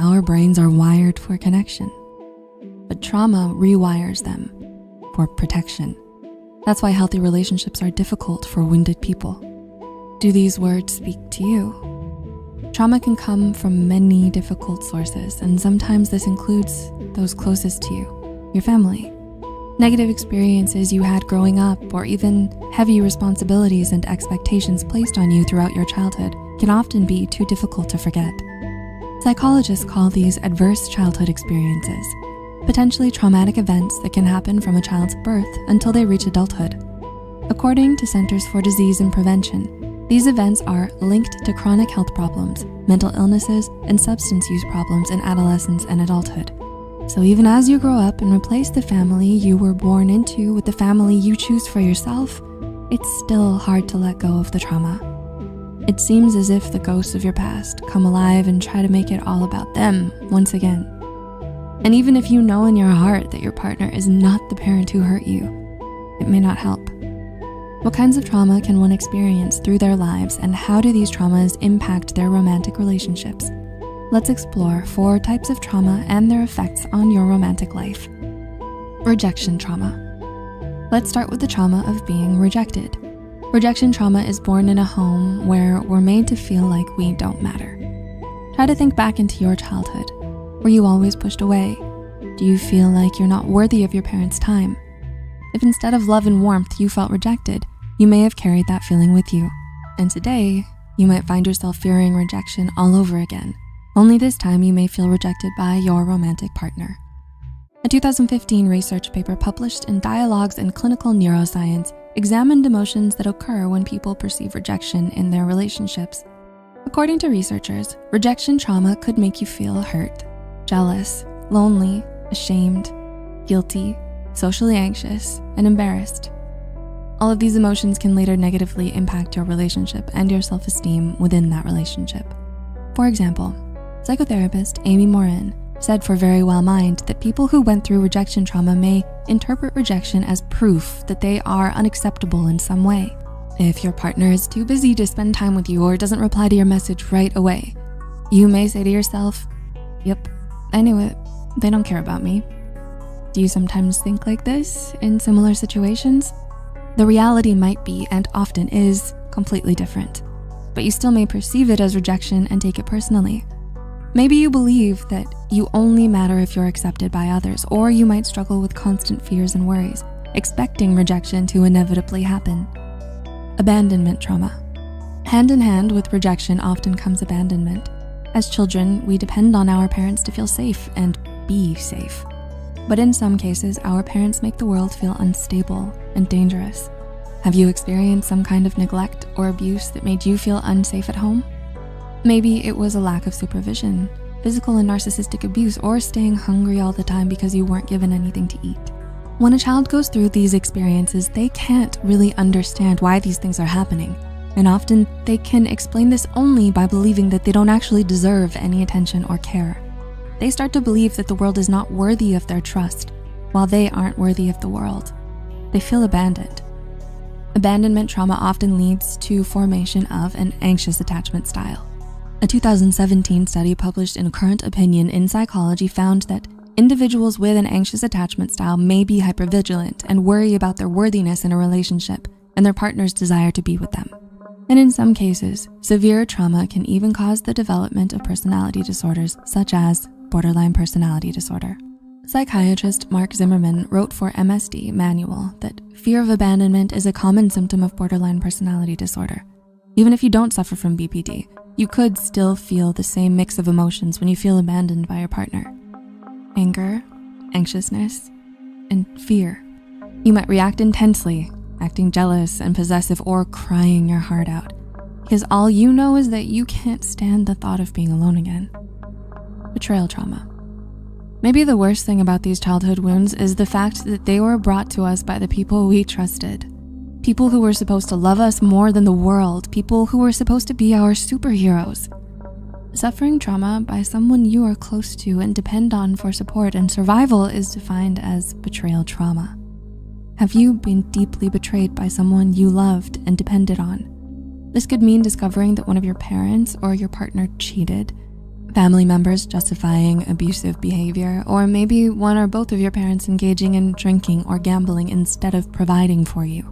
our brains are wired for connection, but trauma rewires them for protection. That's why healthy relationships are difficult for wounded people. Do these words speak to you? Trauma can come from many difficult sources, and sometimes this includes those closest to you, your family. Negative experiences you had growing up, or even heavy responsibilities and expectations placed on you throughout your childhood can often be too difficult to forget. Psychologists call these adverse childhood experiences, potentially traumatic events that can happen from a child's birth until they reach adulthood. According to Centers for Disease and Prevention, these events are linked to chronic health problems, mental illnesses, and substance use problems in adolescence and adulthood. So even as you grow up and replace the family you were born into with the family you choose for yourself, it's still hard to let go of the trauma. It seems as if the ghosts of your past come alive and try to make it all about them once again. And even if you know in your heart that your partner is not the parent who hurt you, it may not help. What kinds of trauma can one experience through their lives, and how do these traumas impact their romantic relationships? Let's explore 4 types of trauma and their effects on your romantic life. Rejection trauma. Let's start with the trauma of being rejected. Rejection trauma is born in a home where we're made to feel like we don't matter. Try to think back into your childhood. Were you always pushed away? Do you feel like you're not worthy of your parents' time? If instead of love and warmth you felt rejected, you may have carried that feeling with you. And today, you might find yourself fearing rejection all over again. Only this time you may feel rejected by your romantic partner. A 2015 research paper published in Dialogues in Clinical Neuroscience examined emotions that occur when people perceive rejection in their relationships. According to researchers, rejection trauma could make you feel hurt, jealous, lonely, ashamed, guilty, socially anxious, and embarrassed. All of these emotions can later negatively impact your relationship and your self-esteem within that relationship. For example, psychotherapist Amy Morin said for Very Well Mind that people who went through rejection trauma may interpret rejection as proof that they are unacceptable in some way. If your partner is too busy to spend time with you or doesn't reply to your message right away, you may say to yourself, "Yep, I knew it, they don't care about me." Do you sometimes think like this in similar situations? The reality might be, and often is, completely different, but you still may perceive it as rejection and take it personally. Maybe you believe that you only matter if you're accepted by others, or you might struggle with constant fears and worries, expecting rejection to inevitably happen. Abandonment trauma. Hand in hand with rejection often comes abandonment. As children, we depend on our parents to feel safe and be safe. But in some cases, our parents make the world feel unstable and dangerous. Have you experienced some kind of neglect or abuse that made you feel unsafe at home? Maybe it was a lack of supervision, physical and narcissistic abuse, or staying hungry all the time because you weren't given anything to eat. When a child goes through these experiences, they can't really understand why these things are happening. And often they can explain this only by believing that they don't actually deserve any attention or care. They start to believe that the world is not worthy of their trust, while they aren't worthy of the world. They feel abandoned. Abandonment trauma often leads to formation of an anxious attachment style. A 2017 study published in Current Opinion in Psychology found that individuals with an anxious attachment style may be hypervigilant and worry about their worthiness in a relationship and their partner's desire to be with them. And in some cases, severe trauma can even cause the development of personality disorders such as borderline personality disorder. Psychiatrist Mark Zimmerman wrote for MSD Manual that fear of abandonment is a common symptom of borderline personality disorder. Even if you don't suffer from BPD, you could still feel the same mix of emotions when you feel abandoned by your partner. Anger, anxiousness, and fear. You might react intensely, acting jealous and possessive, or crying your heart out, because all you know is that you can't stand the thought of being alone again. Betrayal trauma. Maybe the worst thing about these childhood wounds is the fact that they were brought to us by the people we trusted. People who were supposed to love us more than the world, people who were supposed to be our superheroes. Suffering trauma by someone you are close to and depend on for support and survival is defined as betrayal trauma. Have you been deeply betrayed by someone you loved and depended on? This could mean discovering that one of your parents or your partner cheated, family members justifying abusive behavior, or maybe one or both of your parents engaging in drinking or gambling instead of providing for you.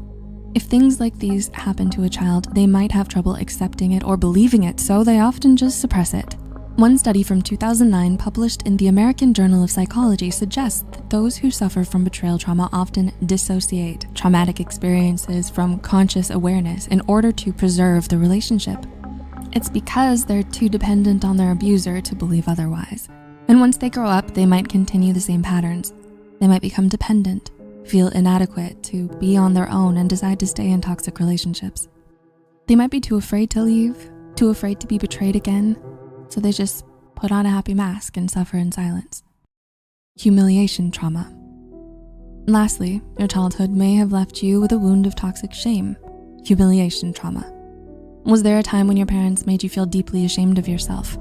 If things like these happen to a child, they might have trouble accepting it or believing it, so they often just suppress it. One study from 2009 published in the American Journal of Psychology suggests that those who suffer from betrayal trauma often dissociate traumatic experiences from conscious awareness in order to preserve the relationship. It's because they're too dependent on their abuser to believe otherwise. And once they grow up, they might continue the same patterns. They might become dependent, feel inadequate to be on their own, and decide to stay in toxic relationships. They might be too afraid to leave, too afraid to be betrayed again, so they just put on a happy mask and suffer in silence. Humiliation trauma. Lastly, your childhood may have left you with a wound of toxic shame, humiliation trauma. Was there a time when your parents made you feel deeply ashamed of yourself?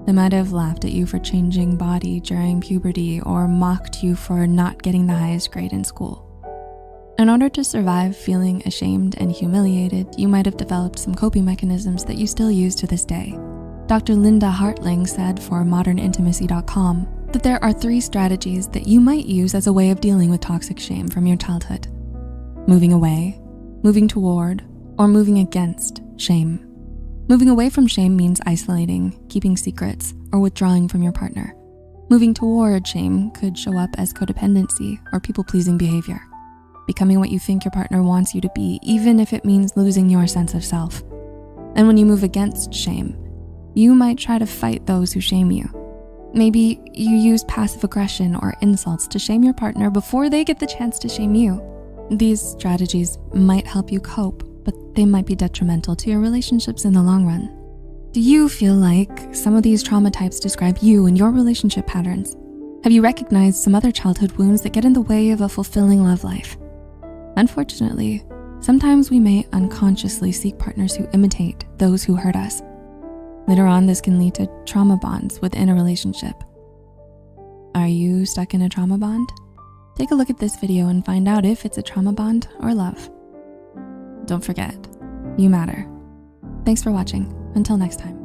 They might have laughed at you for changing body during puberty or mocked you for not getting the highest grade in school. In order to survive feeling ashamed and humiliated, you might have developed some coping mechanisms that you still use to this day. Dr. Linda Hartling said for modernintimacy.com that there are 3 strategies that you might use as a way of dealing with toxic shame from your childhood: moving away, moving toward, or moving against shame. Moving away from shame means isolating, keeping secrets, or withdrawing from your partner. Moving toward shame could show up as codependency or people-pleasing behavior, becoming what you think your partner wants you to be, even if it means losing your sense of self. And when you move against shame, you might try to fight those who shame you. Maybe you use passive aggression or insults to shame your partner before they get the chance to shame you. These strategies might help you cope, but they might be detrimental to your relationships in the long run. Do you feel like some of these trauma types describe you and your relationship patterns? Have you recognized some other childhood wounds that get in the way of a fulfilling love life? Unfortunately, sometimes we may unconsciously seek partners who imitate those who hurt us. Later on, this can lead to trauma bonds within a relationship. Are you stuck in a trauma bond? Take a look at this video and find out if it's a trauma bond or love. Don't forget, you matter. Thanks for watching. Until next time.